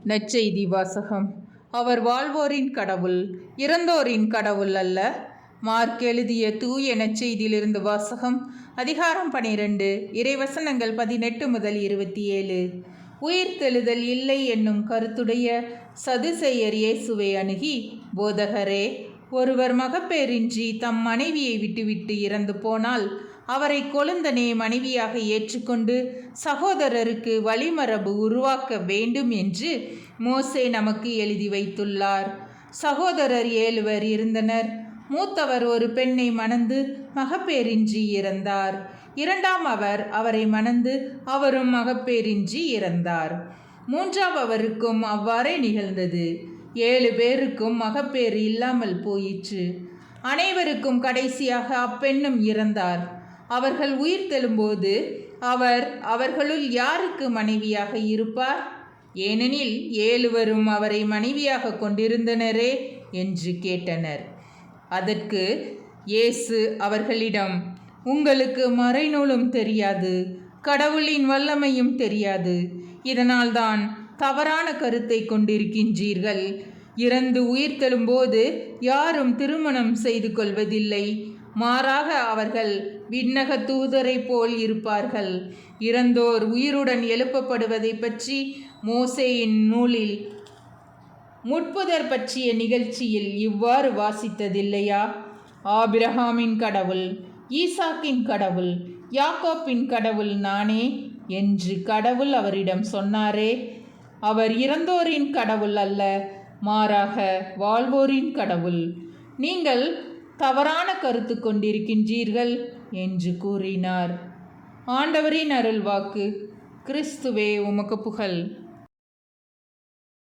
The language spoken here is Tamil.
நற்செய்தி வாசகம். அவர் வாழ்வோரின் கடவுள், இறந்தோரின் கடவுள் அல்ல. மார்க் எழுதிய தூய நற்செய்தியிலிருந்து வாசகம். அதிகாரம் 12, இறைவசனங்கள் 18 முதல் 27. உயிர்த்தெழுதல் இல்லை என்னும் கருத்துடைய சதுசேயர் இயேசுவை அணுகி, போதகரே, ஒருவர் மகப்பேறின்றி தம் மனைவியை விட்டுவிட்டு இறந்து போனால் அவரை கொழுந்தனே மனைவியாக ஏற்றுக்கொண்டு சகோதரருக்கு வழிமரபு உருவாக்க வேண்டும் என்று மோசே நமக்கு எழுதி வைத்துள்ளார். சகோதரர் 7 இருந்தனர். மூத்தவர் ஒரு பெண்ணை மணந்து மகப்பேறின்றி இறந்தார். இரண்டாம் அவரை மணந்து அவரும் மகப்பேறின்றி இறந்தார். மூன்றாவருக்கும் அவ்வாறே நிகழ்ந்தது. 7 பேருக்கும் மகப்பேறு இல்லாமல் போயிற்று. அனைவருக்கும் கடைசியாக அப்பெண்ணும் இறந்தார். அவர்கள் உயிர் தெழும்போது அவர்களுள் யாருக்கு மனைவியாக இருப்பார்? ஏனெனில் 7 அவரை மனைவியாக கொண்டிருந்தனரே என்று கேட்டனர். அதற்கு இயேசு அவர்களிடம், உங்களுக்கு மறைநூலும் தெரியாது, கடவுளின் வல்லமையும் தெரியாது. இதனால்தான் தவறான கருத்தை கொண்டிருக்கின்றீர்கள். இறந்து உயிர் தெழும்போது யாரும் திருமணம் செய்து கொள்வதில்லை. மாறாக அவர்கள் விண்ணக தூதரை போல் இருப்பார்கள். இறந்தோர் உயிருடன் எழுப்பப்படுவதை பற்றி மோசேயின் நூலில் முட்புதர் பற்றிய நிகழ்ச்சியில் இவ்வாறு வாசித்ததில்லையா? ஆபிரகாமின் கடவுள், ஈசாக்கின் கடவுள், யாக்கோப்பின் கடவுள் நானே என்று கடவுள் அவரிடம் சொன்னாரே. அவர் இறந்தோரின் கடவுள் அல்ல, மாறாக வாழ்வோரின் கடவுள். நீங்கள் தவறான கருத்து கொண்டிருக்கின்றீர்கள் என்று கூறினார். ஆண்டவரின் அருள்வாக்கு. கிறிஸ்துவே உமக்கு புகழ்.